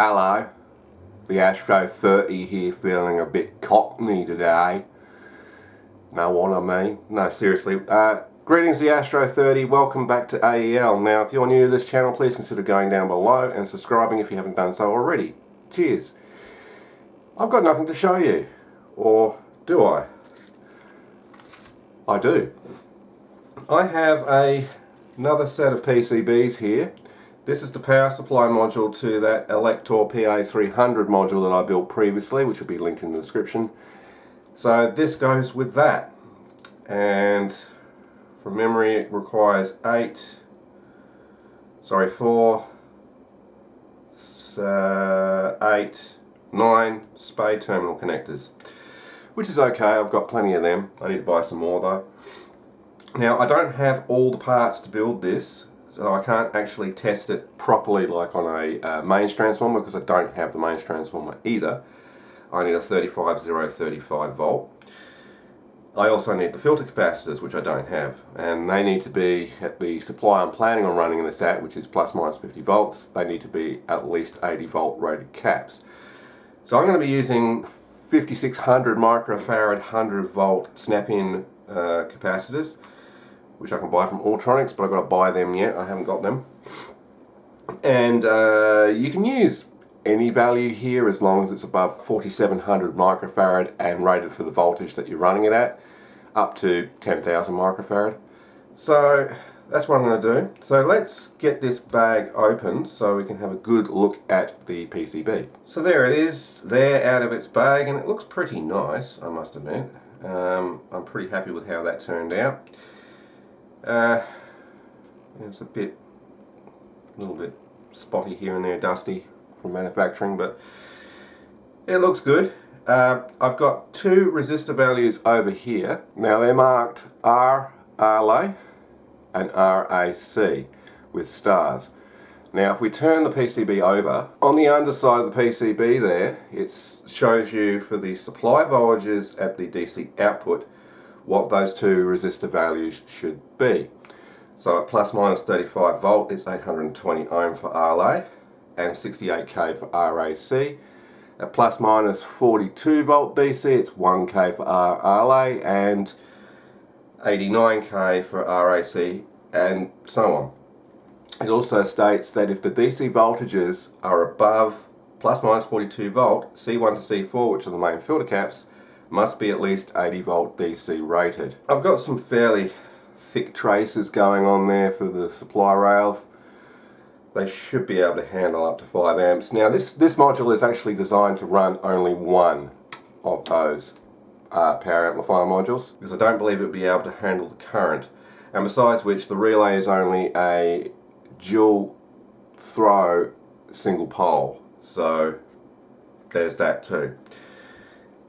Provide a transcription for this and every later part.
Hello, the Astro 30 here, feeling a bit cockney today. Know what I mean? No, seriously. Greetings, the Astro 30. Welcome back to AEL. Now, if you're new to this channel, please consider going down below and subscribing if you haven't done so already. Cheers. I've got nothing to show you. Or do I? I do. I have another set of PCBs here. This is the power supply module to that Elektor PA300 module that I built previously, which will be linked in the description. So this goes with that, and from memory it requires 9 spade terminal connectors, which is okay. I've got plenty of them. I need to buy some more though. Now, I don't have all the parts to build this, so I can't actually test it properly like on a mains transformer, because I don't have the mains transformer either. I need a 35035 volt. I also need the filter capacitors, which I don't have, and they need to be at the supply I'm planning on running this at, which is plus minus 50 volts. They need to be at least 80 volt rated caps. So I'm going to be using 5600 microfarad 100 volt snap-in capacitors, which I can buy from Electronics, but I've got to buy them yet. I haven't got them. And you can use any value here as long as it's above 4700 microfarad and rated for the voltage that you're running it at, up to 10,000 microfarad. So that's what I'm going to do. So let's get this bag opened so we can have a good look at the PCB. So there it is, there out of its bag, and it looks pretty nice, I must admit. I'm pretty happy with how that turned out. It's a little bit spotty here and there, dusty from manufacturing, but it looks good. I've got two resistor values over here. Now they're marked RLA and RAC with stars. Now if we turn the PCB over, on the underside of the PCB there, it shows you for the supply voltages at the DC output what those two resistor values should be. So at plus minus 35 volt it's 820 ohm for RLA and 68k for RAC. At plus minus 42 volt DC it's 1k for RLA and 89k for RAC, and so on. It also states that if the DC voltages are above plus minus 42 volt, C1 to C4, which are the main filter caps, must be at least 80 volt DC rated. I've got some fairly thick traces going on there for the supply rails. They should be able to handle up to 5 amps. Now this module is actually designed to run only one of those power amplifier modules, because I don't believe it would be able to handle the current. And besides which, the relay is only a dual throw single pole, so there's that too.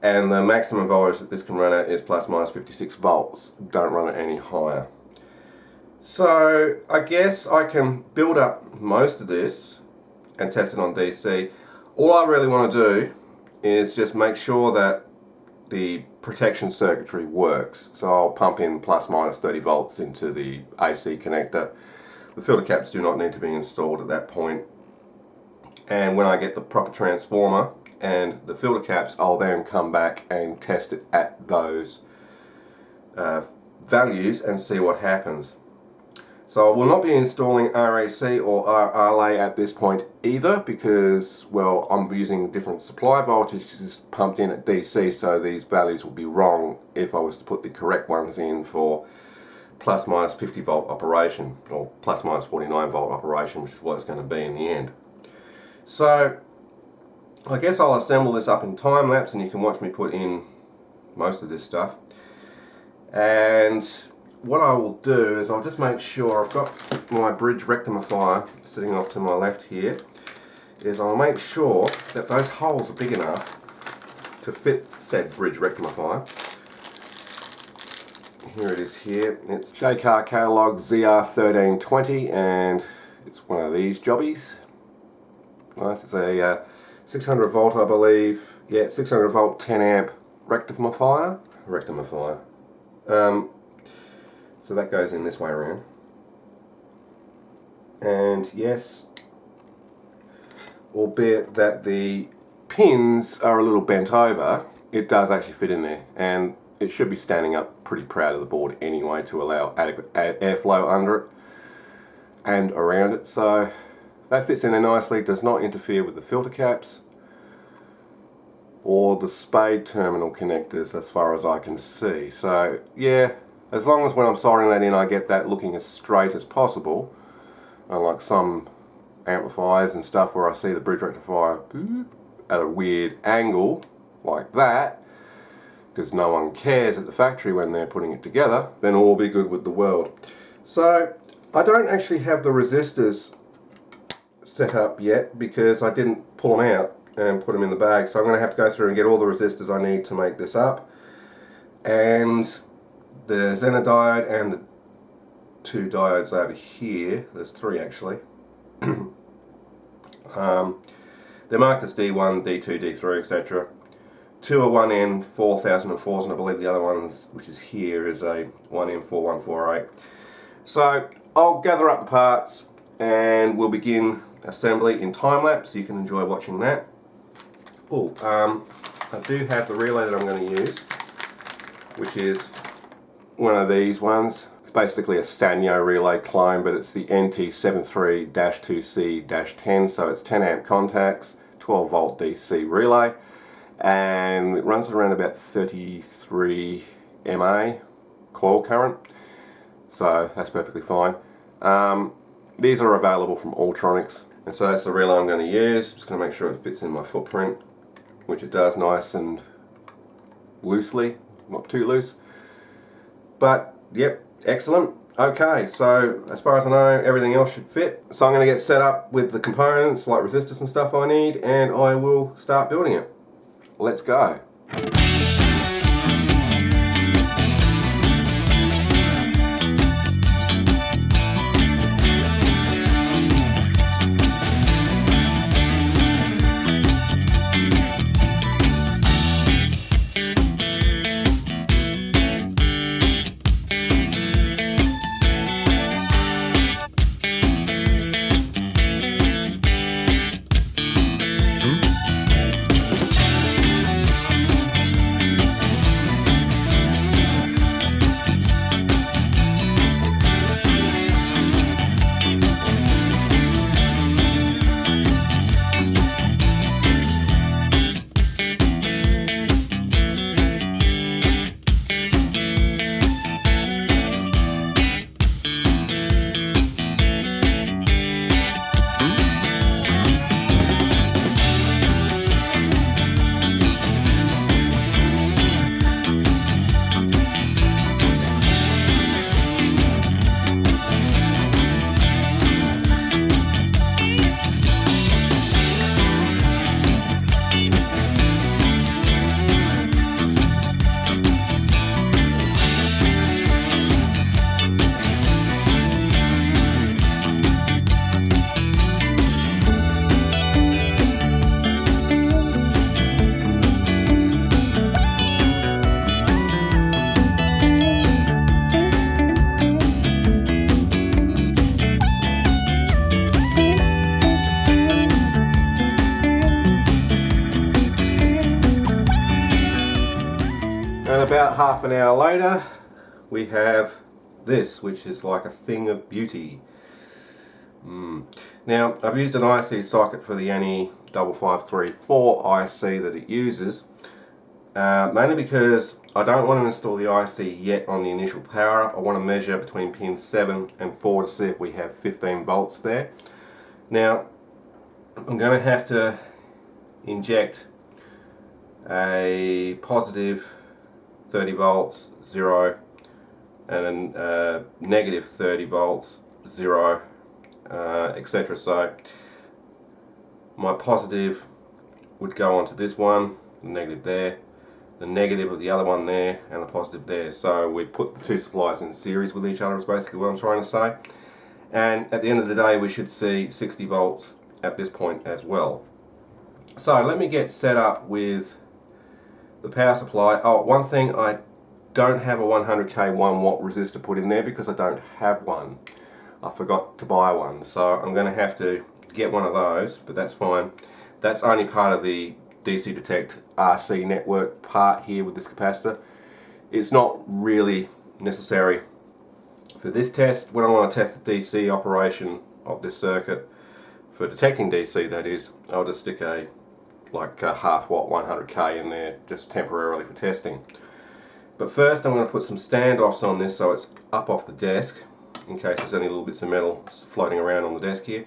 And the maximum voltage that this can run at is plus minus 56 volts. Don't run it any higher. So I guess I can build up most of this and test it on DC. All I really want to do is just make sure that the protection circuitry works. So I'll pump in plus minus 30 volts into the AC connector. The filter caps do not need to be installed at that point. And when I get the proper transformer and the filter caps, I'll then come back and test it at those values and see what happens. So I will not be installing RAC or RLA at this point either, because, well, I'm using different supply voltages pumped in at DC, so these values will be wrong if I was to put the correct ones in for plus minus 50 volt operation, or plus minus 49 volt operation, which is what it's going to be in the end. So I guess I'll assemble this up in time lapse and you can watch me put in most of this stuff. And what I will do is I'll just make sure I've got my bridge rectifier sitting off to my left here, is I'll make sure that those holes are big enough to fit said bridge rectifier. Here it is here. It's J-Car Catalog ZR1320, and it's one of these jobbies. Nice, it's a 600 volt, I believe. Yeah, 600 volt 10 amp rectifier. So that goes in this way around. And yes, albeit that the pins are a little bent over, it does actually fit in there, and it should be standing up pretty proud of the board anyway to allow adequate airflow under it and around it. So that fits in there nicely, does not interfere with the filter caps or the spade terminal connectors as far as I can see. So yeah, as long as when I'm soldering that in I get that looking as straight as possible, unlike some amplifiers and stuff where I see the bridge rectifier at a weird angle like that, because no one cares at the factory when they're putting it together, then all will be good with the world. So I don't actually have the resistors set up yet because I didn't pull them out and put them in the bag, so I'm going to have to go through and get all the resistors I need to make this up, and the Zener diode and the two diodes over here, there's three actually. They're marked as D1, D2, D3, etc. Two are 1N 4004s, and I believe the other one, which is here, is a 1N 4148. So I'll gather up the parts and we'll begin assembly in time lapse so you can enjoy watching that. I do have the relay that I'm going to use, which is one of these ones. It's basically a Sanyo relay clone, but it's the NT73-2C-10, so it's 10 amp contacts, 12 volt DC relay, and it runs around about 33 mA coil current, so that's perfectly fine. These are available from Alltronics, and so that's the relay I'm going to use. Just going to make sure it fits in my footprint, which it does nice and loosely, not too loose. But yep, excellent. Okay, so as far as I know, everything else should fit. So I'm going to get set up with the components like resistors and stuff I need, and I will start building it. Let's go. And about half an hour later, we have this, which is like a thing of beauty. Now, I've used an IC socket for the ANI 5534 IC that it uses, mainly because I don't want to install the IC yet on the initial power up. I want to measure between pins 7 and 4 to see if we have 15 volts there. Now, I'm going to have to inject a positive 30 volts, 0, and a negative 30 volts, 0, etc. So my positive would go onto this one, the negative there, the negative of the other one there, and the positive there. So we put the two supplies in series with each other is basically what I'm trying to say. And at the end of the day we should see 60 volts at this point as well. So let me get set up with the power supply. Oh, one thing, I don't have a 100k 1 watt resistor put in there because I don't have one. I forgot to buy one, so I'm going to have to get one of those, but that's fine. That's only part of the DC Detect RC network part here with this capacitor. It's not really necessary for this test. When I want to test the DC operation of this circuit, for detecting DC that is, I'll just stick a half watt 100k in there just temporarily for testing. But first I'm going to put some standoffs on this so it's up off the desk, in case there's any little bits of metal floating around on the desk here.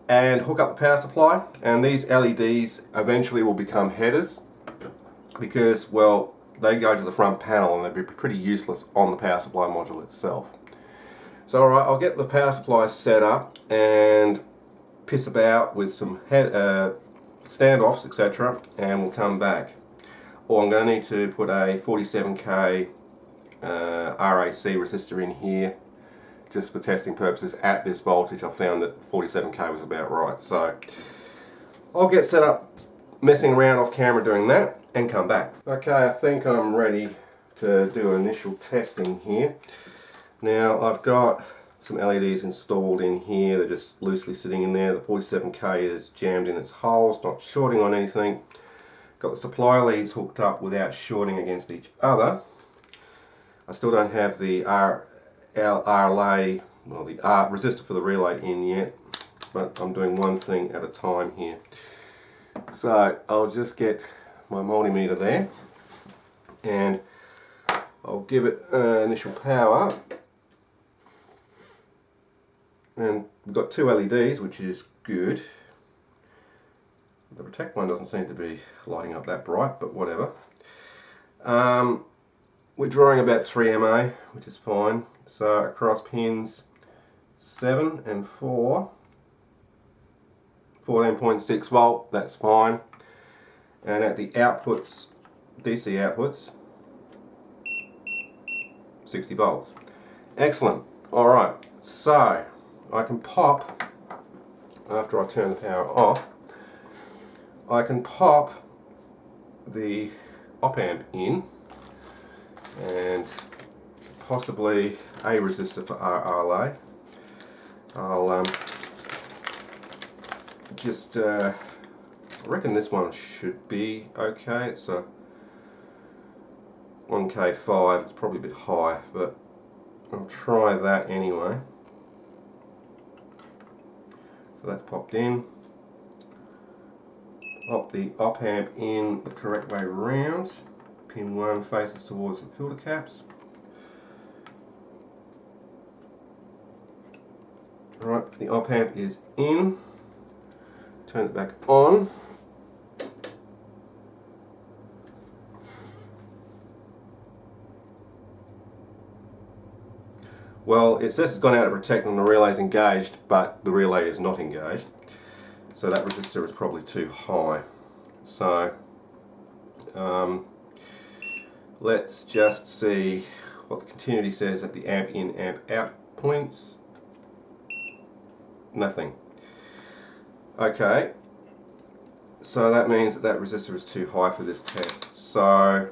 And hook up the power supply, and these LEDs eventually will become headers because, well, they go to the front panel and they'd be pretty useless on the power supply module itself. So alright, I'll get the power supply set up and piss about with some standoffs, etc., and we'll come back. Or I'm going to need to put a 47k RAC resistor in here just for testing purposes at this voltage. I found that 47k was about right, so I'll get set up messing around off camera doing that and come back. Okay, I think I'm ready to do initial testing here. Now I've got some LEDs installed in here, they're just loosely sitting in there. The 47k is jammed in its holes, not shorting on anything. Got the supply leads hooked up without shorting against each other. I still don't have the relay, well, the resistor for the relay in yet, but I'm doing one thing at a time here. So I'll just get my multimeter there and I'll give it initial power, and we've got two LEDs, which is good. The Protect one doesn't seem to be lighting up that bright, but whatever. We're drawing about 3 mA, which is fine. So across pins 7 and 4, 14.6 volt, that's fine. And at the outputs, DC outputs, 60 volts. Excellent. Alright, so I can pop, after I turn the power off, I can pop the op-amp in and possibly a resistor for RLA. I'll I reckon this one should be okay. It's a 1K5, it's probably a bit high, but I'll try that anyway. So that's popped in. Pop the op-amp in the correct way round. Pin 1 faces towards the filter caps. Right, the op-amp is in. Turn it back on. Well, it says it's gone out of Protect and the relay is engaged, but the relay is not engaged. So that resistor is probably too high. So let's just see what the continuity says at the amp in, amp out points. Nothing. Okay, so that means that that resistor is too high for this test. So,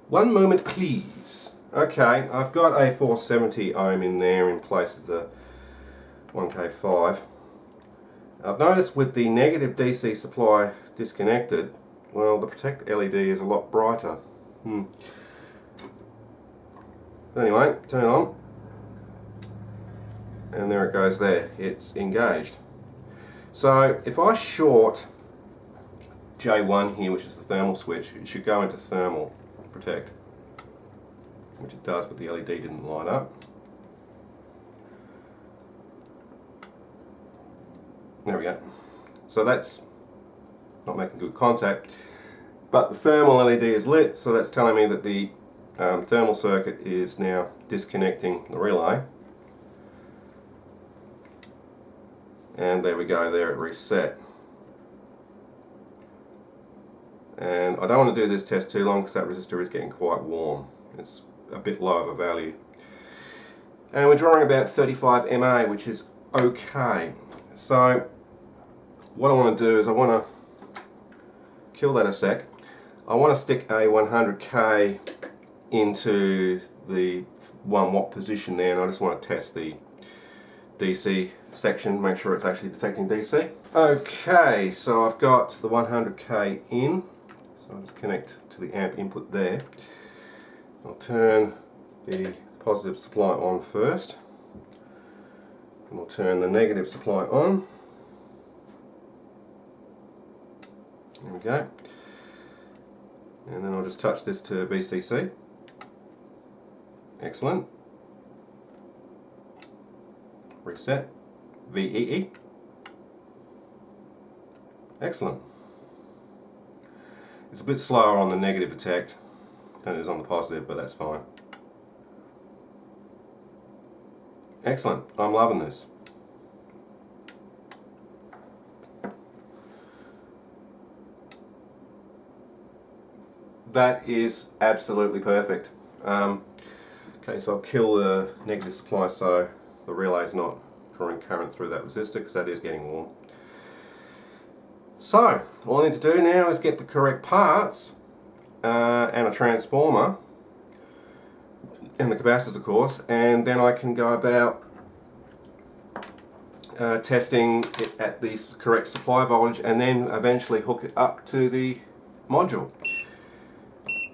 one moment please. Okay, I've got a 470 ohm in there in place of the 1K5. I've noticed with the negative DC supply disconnected, well, the Protect LED is a lot brighter. Anyway, turn it on. And there it goes there, it's engaged. So if I short J1 here, which is the thermal switch, it should go into thermal Protect, which it does, but the LED didn't light up. There we go. So that's not making good contact, but the thermal LED is lit, so that's telling me that the thermal circuit is now disconnecting the relay. And there we go, there it reset. And I don't want to do this test too long because that resistor is getting quite warm. It's a bit low of a value. And we're drawing about 35 mA, which is okay. So what I want to do is I want to kill that a sec. I want to stick a 100k into the 1 watt position there, and I just want to test the DC section, make sure it's actually detecting DC. Okay, so I've got the 100k in, so I'll just connect to the amp input there. I'll turn the positive supply on first, and we'll turn the negative supply on. There we go. And then I'll just touch this to VCC. Excellent. Reset. VEE. Excellent. It's a bit slower on the negative detect than it is on the positive, but that's fine. Excellent. I'm loving this. That is absolutely perfect. Okay, so I'll kill the negative supply so the relay is not drawing current through that resistor, because that is getting warm. So, all I need to do now is get the correct parts and a transformer and the capacitors, of course, and then I can go about testing it at the correct supply voltage and then eventually hook it up to the module.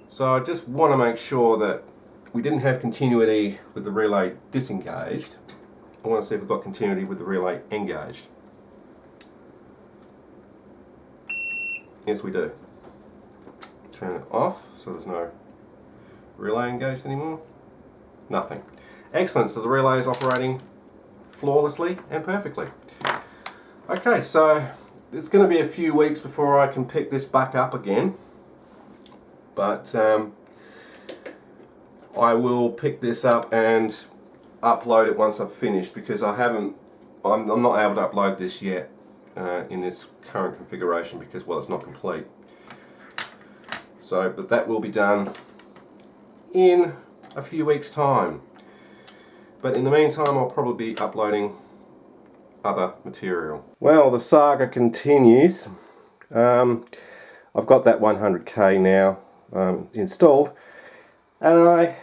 So I just want to make sure that we didn't have continuity with the relay disengaged. I want to see if we've got continuity with the relay engaged. Yes, we do. Turn it off so there's no relay engaged anymore. Nothing. Excellent, so the relay is operating flawlessly and perfectly. Okay, so it's going to be a few weeks before I can pick this back up again. But I will pick this up and upload it once I've finished, because I'm not able to upload this yet in this current configuration because, well, it's not complete. So, but that will be done in a few weeks' time. But in the meantime, I'll probably be uploading other material. Well, the saga continues. I've got that 100k now installed, and I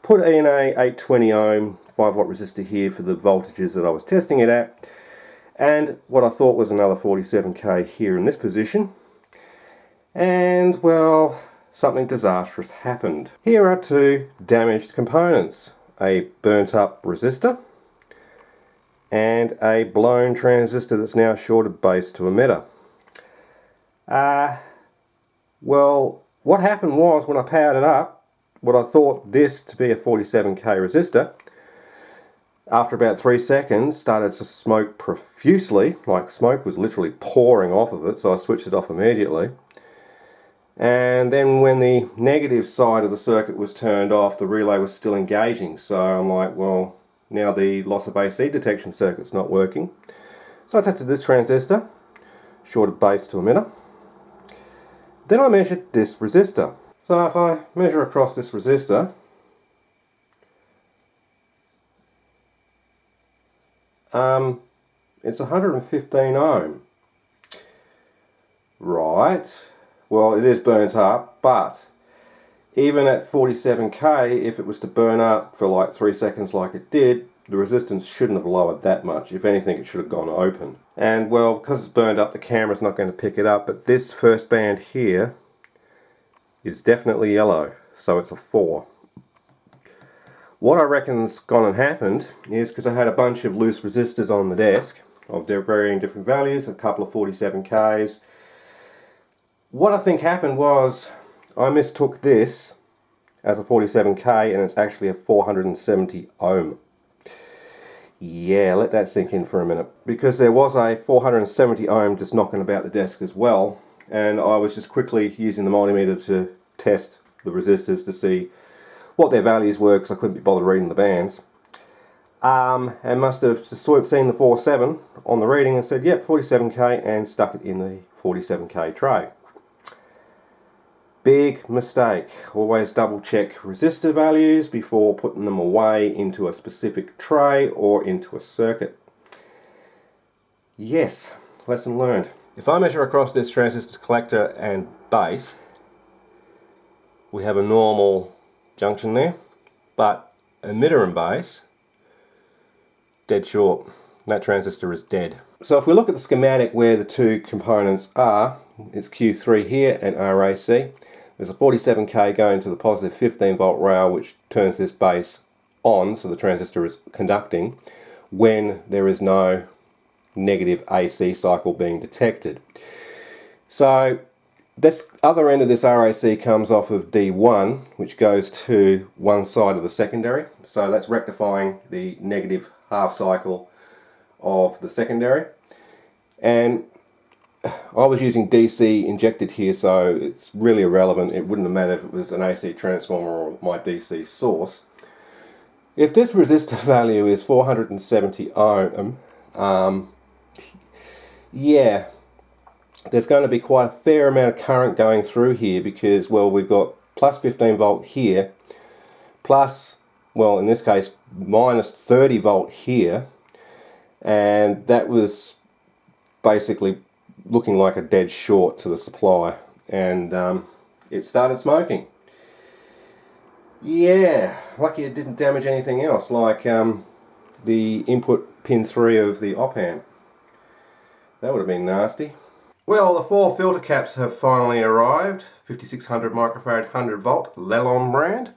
put in a 820 ohm 5 watt resistor here for the voltages that I was testing it at, and what I thought was another 47k here in this position, and well, something disastrous happened. Here are two damaged components: a burnt up resistor and a blown transistor that's now shorted base to emitter. Well, what happened was, when I powered it up, what I thought this to be a 47k resistor, after about 3 seconds started to smoke profusely, like smoke was literally pouring off of it, so I switched it off immediately. And then when the negative side of the circuit was turned off, the relay was still engaging, so I'm like, well, now the loss of AC detection circuit's not working. So I tested this transistor, shorted base to emitter. Then I measured this resistor. So if I measure across this resistor, it's 115 ohm. Right, well, it is burnt up, but even at 47k, if it was to burn up for like 3 seconds like it did, the resistance shouldn't have lowered that much. If anything, it should have gone open. And well, because it's burned up, the camera's not going to pick it up, but this first band here is definitely yellow, so it's a 4. What I reckon's gone and happened is, because I had a bunch of loose resistors on the desk of their varying different values, a couple of 47k's. What I think happened was I mistook this as a 47k and it's actually a 470 ohm. Yeah, let that sink in for a minute, because there was a 470 ohm just knocking about the desk as well, and I was just quickly using the multimeter to test the resistors to see what their values were, because I couldn't be bothered reading the bands, and must have just seen the 47 on the reading and said, yep, 47k, and stuck it in the 47k tray. Big mistake. Always double check resistor values before putting them away into a specific tray or into a circuit. Yes, lesson learned. If I measure across this transistor collector and base, we have a normal junction there, but emitter and base, dead short. that transistor is dead. So if we look at the schematic where the two components are, it's Q3 here and RAC. There's a 47K going to the positive 15 volt rail, which turns this base on, so the transistor is conducting when there is no negative AC cycle being detected. So this other end of this RAC comes off of D1, which goes to one side of the secondary. So that's rectifying the negative half cycle of the secondary. And I was using DC injected here, so it's really irrelevant. It wouldn't have mattered if it was an AC transformer or my DC source. If this resistor value is 470 ohm, yeah, there's going to be quite a fair amount of current going through here because, well, we've got plus 15 volt here, plus, well, in this case, minus 30 volt here, and that was basically looking like a dead short to the supply, and it started smoking. Yeah, lucky it didn't damage anything else, like the input pin 3 of the op amp. That would have been nasty. Well, the 4 filter caps have finally arrived. 5600 microfarad 100 volt Lelon brand.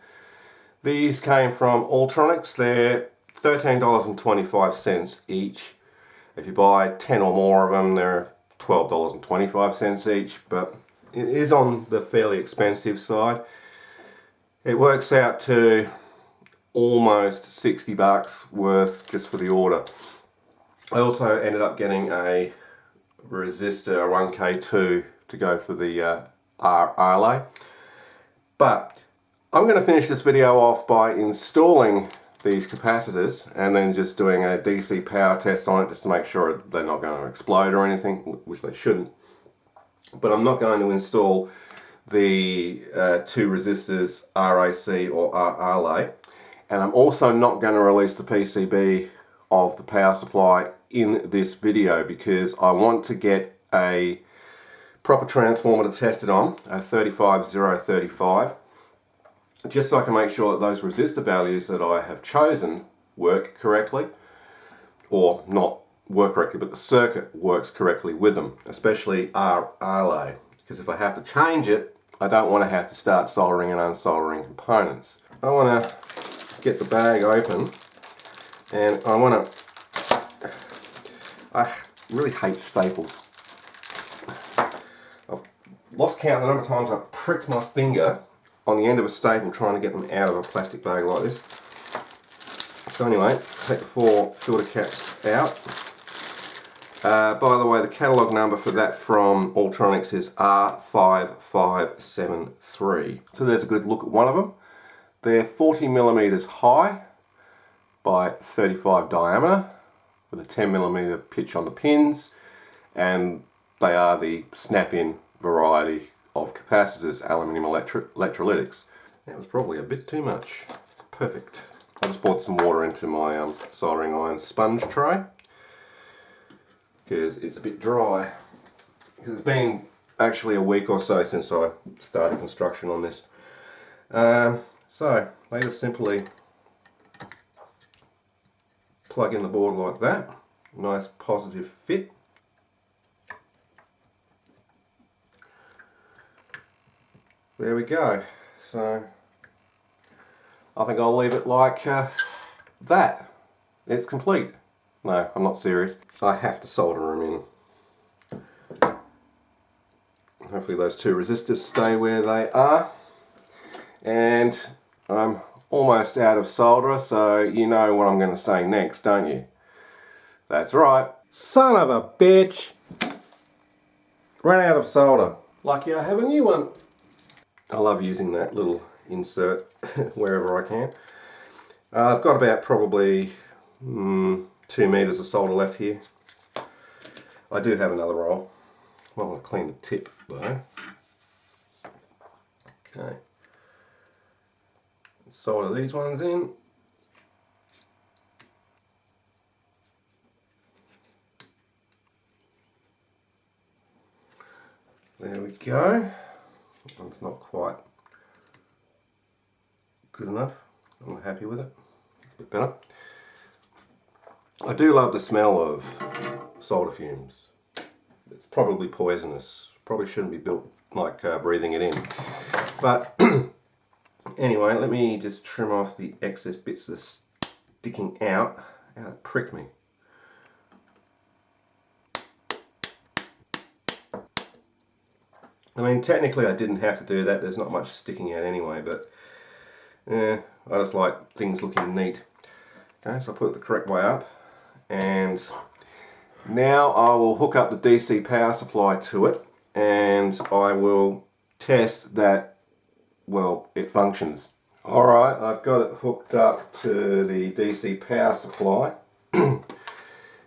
These came from Ultronics. They're $13.25 each. If you buy 10 or more of them, they're $12.25 each, but it is on the fairly expensive side. It works out to almost 60 bucks worth just for the order. I also ended up getting a resistor, a 1K2, to go for the relay. But I'm going to finish this video off by installing these capacitors and then just doing a DC power test on it just to make sure they're not going to explode or anything, which they shouldn't. But I'm not going to install the two resistors RAC or relay, and I'm also not going to release the PCB of the power supply in this video because I want to get a proper transformer to test it on, a 35035, just so I can make sure that those resistor values that I have chosen work correctly, or not work correctly, but the circuit works correctly with them, especially relay, because if I have to change it, I don't want to have to start soldering and unsoldering components. I want to get the bag open, and I really hate staples. I've lost count the number of times I've pricked my finger on the end of a staple trying to get them out of a plastic bag like this. So anyway, take the 4 filter caps out. By the way, the catalogue number for that from Ultronics is R5573. So there's a good look at one of them. They're 40 millimeters high by 35 diameter with a 10 millimeter pitch on the pins, and they are the snap-in variety of capacitors, aluminium electrolytics. That was probably a bit too much. Perfect. I just poured some water into my soldering iron sponge tray because it's a bit dry. Because it's been actually a week or so since I started construction on this. So they just simply plug in the board like that. Nice positive fit. There we go. So I think I'll leave it like that. It's complete. No, I'm not serious. I have to solder them in. Hopefully those two resistors stay where they are. And I'm almost out of solder, so you know what I'm going to say next, don't you? That's right. Son of a bitch! Ran out of solder. Lucky I have a new one. I love using that little insert wherever I can. I've got about probably 2 meters of solder left here. I do have another roll. I want to clean the tip though. Okay. Solder these ones in. There we go. That one's not quite good enough. I'm not happy with it. A bit better. I do love the smell of solder fumes. It's probably poisonous. Probably shouldn't be built like breathing it in. But anyway, let me just trim off the excess bits that are sticking out. Ow, it pricked me. I mean, technically I didn't have to do that. There's not much sticking out anyway, but I just like things looking neat. Okay, so I put it the correct way up, and now I will hook up the DC power supply to it, and I will test that, well, it functions. Alright, I've got it hooked up to the DC power supply, and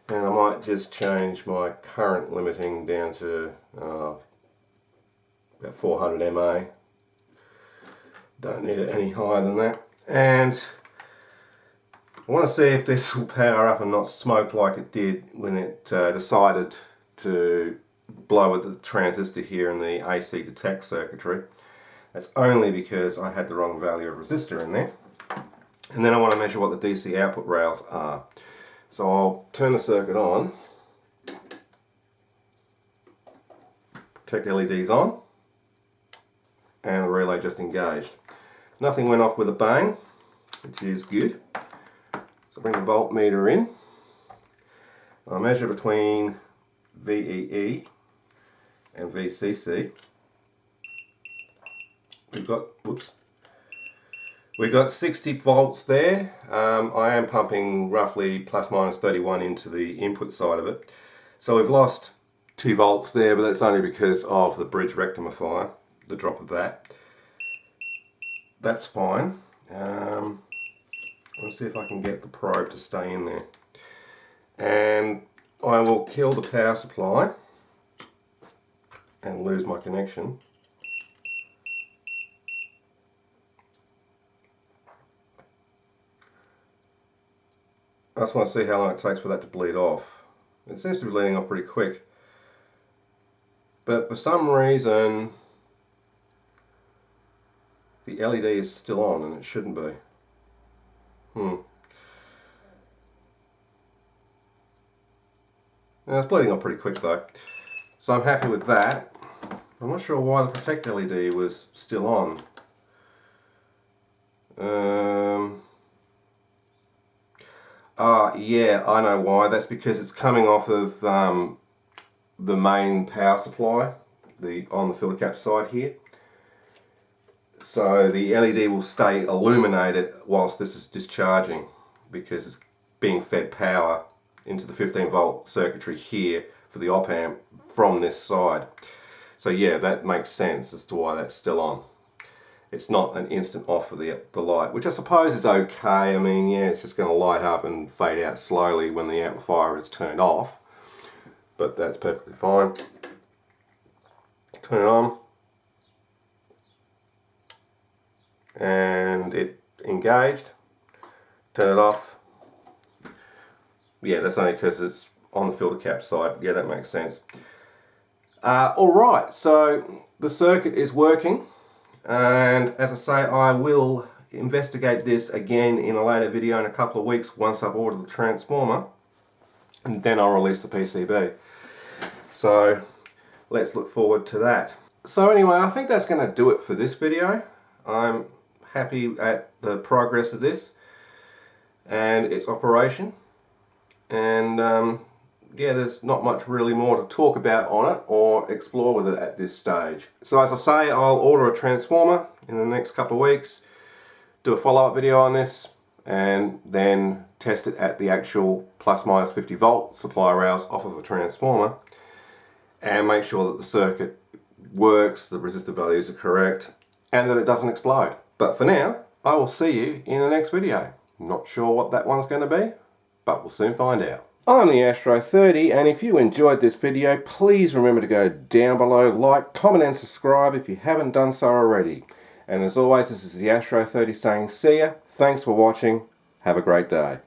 I might just change my current limiting down to about 400 mA. Don't need it any higher than that. And I want to see if this will power up and not smoke like it did when it decided to blow with the transistor here in the AC detect circuitry. That's only because I had the wrong value of resistor in there. And then I want to measure what the DC output rails are. So I'll turn the circuit on, protect LEDs on, and the relay just engaged. Nothing went off with a bang, which is good. So bring the voltmeter in. I measure between VEE and VCC. We've got 60 volts there. I am pumping roughly plus minus 31 into the input side of it. So we've lost 2 volts there, but that's only because of the bridge rectifier, the drop of that. That's fine. Let's see if I can get the probe to stay in there. And I will kill the power supply and lose my connection. I just want to see how long it takes for that to bleed off. It seems to be bleeding off pretty quick. But for some reason the LED is still on and it shouldn't be. Now it's bleeding off pretty quick though. So I'm happy with that. I'm not sure why the protect LED was still on. Yeah, I know why. That's because it's coming off of the main power supply, on the filter cap side here. So the LED will stay illuminated whilst this is discharging, because it's being fed power into the 15 volt circuitry here for the op amp from this side. So yeah, that makes sense as to why that's still on. It's not an instant off of the light, which I suppose is okay. I mean, yeah, it's just going to light up and fade out slowly when the amplifier is turned off, but that's perfectly fine. Turn it on, and it engaged. Turn it off. Yeah, that's only because it's on the filter cap side. Yeah, that makes sense. Alright, so the circuit is working, and as I say, I will investigate this again in a later video in a couple of weeks once I've ordered the transformer, and then I'll release the PCB. So let's look forward to that. So anyway, I think that's going to do it for this video. I'm happy at the progress of this and its operation, and yeah, there's not much really more to talk about on it or explore with it at this stage. So as I say, I'll order a transformer in the next couple of weeks, do a follow-up video on this, and then test it at the actual plus minus 50 volt supply rails off of a transformer, and make sure that the circuit works, the resistor values are correct, and that it doesn't explode. But for now, I will see you in the next video. Not sure what that one's going to be, but we'll soon find out. I'm the Astro 30, and if you enjoyed this video, please remember to go down below, like, comment and subscribe if you haven't done so already. And as always, this is the Astro 30 saying see ya, thanks for watching, have a great day.